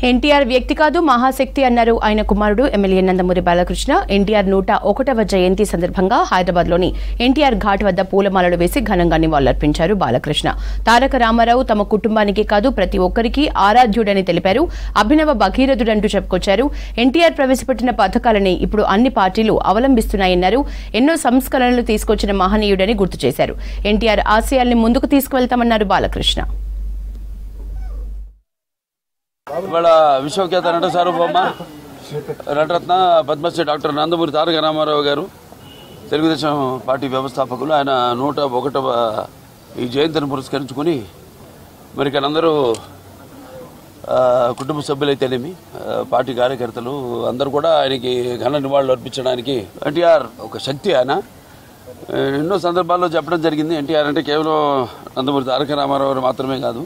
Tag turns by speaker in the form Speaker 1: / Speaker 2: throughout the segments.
Speaker 1: ఎన్టీఆర్ వ్యక్తి కాదు మహాశక్తి అన్నారు ఆయన కుమారుడు ఎమ్మెల్యే నందమూరి బాలకృష్ణ. ఎన్టీఆర్ 101వ జయంతి సందర్భంగా హైదరాబాద్లోని ఎన్టీఆర్ ఘాట్ వద్ద పూలమాలలు వేసి ఘనంగా నివాళులర్పించారు బాలకృష్ణ. తారక రామారావు తమ కుటుంబానికి కాదు ప్రతి ఒక్కరికి ఆరాధ్యుడని తెలిపారు. అభినవ భగీరథుడంటూ చెప్పుకొచ్చారు. ఎన్టీఆర్ ప్రవేశపెట్టిన పథకాలని ఇప్పుడు అన్ని పార్టీలు అవలంబిస్తున్నాయన్నారు. ఎన్నో సంస్కరణలు తీసుకొచ్చిన మహనీయుడని గుర్తు చేశారు. ఎన్టీఆర్ ఆశయాల్ని ముందుకు తీసుకువెళ్తామన్నారు బాలకృష్ణ.
Speaker 2: ఇవాళ విశ్వఖ్యాత నట సార్వభౌమ నటరత్న పద్మశ్రీ డాక్టర్ నందమూరి తారక రామారావు గారు తెలుగుదేశం పార్టీ వ్యవస్థాపకులు. ఆయన 101వ ఈ జయంతిని పురస్కరించుకుని మరి ఇక్కడ అందరూ కుటుంబ సభ్యులైతేనేమి పార్టీ కార్యకర్తలు అందరూ కూడా ఆయనకి ఘన నివాళులు అర్పించడానికి ఎన్టీఆర్ ఒక శక్తి. ఆయన ఎన్నో సందర్భాల్లో చెప్పడం జరిగింది. ఎన్టీఆర్ అంటే కేవలం నందమూరి తారక రామారావు మాత్రమే కాదు,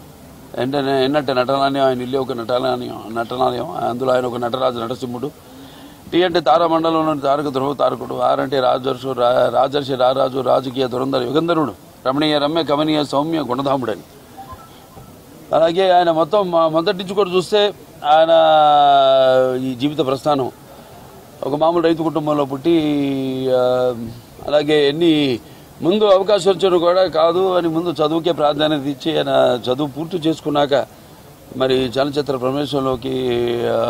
Speaker 2: ఎన్నట్టే నటనాలయం, ఆయన ఇల్లు ఒక నటనాలయం, అందులో ఆయన ఒక నటరాజు నటసింహుడు. టీ అంటే తారామండలంలోని తారక ధ్రువ తారకుడు. ఆర్ అంటే రాజర్షి రారాజు, రాజకీయ దురంధర యుగంధరుడు, రమణీయ రమ్య కమనీయ సౌమ్య గుణధాముడని. అలాగే ఆయన మొదటి నుంచి కూడా చూస్తే ఆయన ఈ జీవిత ప్రస్థానం ఒక మామూలు రైతు కుటుంబంలో పుట్టి, అలాగే ముందు అవకాశం వచ్చారు కూడా కాదు అని ముందు చదువుకే ప్రాధాన్యత ఇచ్చి ఆయన చదువు పూర్తి చేసుకున్నాక మరి చలనచిత్ర ప్రవేశంలోకి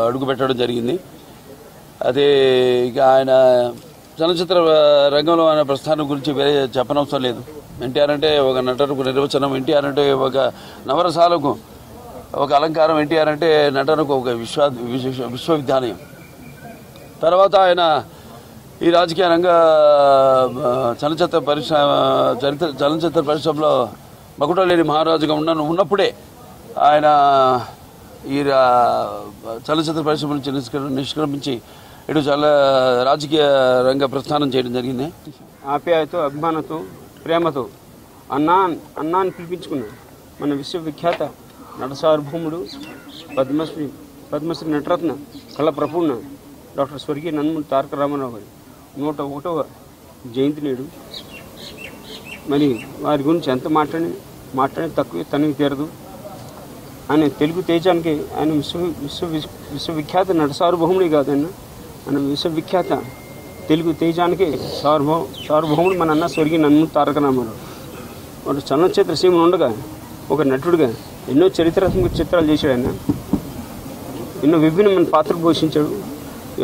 Speaker 2: అడుగుపెట్టడం జరిగింది. అదే ఇక ఆయన చలనచిత్ర రంగంలో ఆయన ప్రస్థానం గురించి వేరే చెప్పనవసరం లేదు. ఎన్టీఆర్ అంటే ఒక నటనకు నిర్వచనం, ఎన్టీఆర్ అంటే ఒక నవరసాలకు ఒక అలంకారం, ఎన్టీఆర్ అంటే నటనకు ఒక విశ్వవిద్యాలయం. తర్వాత ఆయన ఈ రాజకీయ రంగ చలనచిత్ర పరిశ్రమలో మకుటలేని మహారాజుగా ఉన్నప్పుడే ఆయన ఈ చలనచిత్ర పరిశ్రమ నుంచి నిష్క్రమించి ఇటు రాజకీయ రంగ ప్రస్థానం చేయడం జరిగింది.
Speaker 3: ఆప్యాయతో, అభిమానంతో, ప్రేమతో అన్నాన్ని పిలిపించుకున్నాడు మన విశ్వవిఖ్యాత నట సార్వభౌముడు పద్మశ్రీ నటరత్న కళ ప్రపూర్ణ డాక్టర్ స్వర్గీయ నందమూరి తారక రామారావు గారి 101వ జయంతి నేడు. మరి వారి గురించి ఎంత మాట్లాడి తక్కువే తనకి తీరదు. ఆయన తెలుగు తేజానికి ఆయన విశ్వవిఖ్యాత నట సార్వభౌముడే కాదు, ఆయన విశ్వవిఖ్యాత తెలుగు తేజానికి సార్వభౌముడు మన అన్న స్వర్గీయ నందమూరి తారక రామారావు. వాడు చలనచిత్ర సీమను ఉండగా ఒక నటుడిగా ఎన్నో చరిత్రాత్మక చిత్రాలు చేశాడు. ఆయన ఎన్నో విభిన్నమైన పాత్రలు పోషించాడు.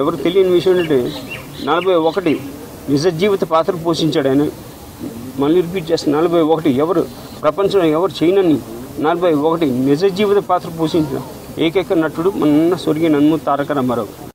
Speaker 3: ఎవరు తెలియని విషయం ఏంటంటే 41 నిజ జీవిత పాత్రలు పోషించాడు ఆయన. మళ్ళీ రిపీట్ చేస్తాను, 41 ప్రపంచంలో ఎవరు చేయనని 41 నిజ జీవిత పాత్ర పోషించిన ఏకైక నటుడు మన స్వర్గీయ నందమూరి తారక రామారావు.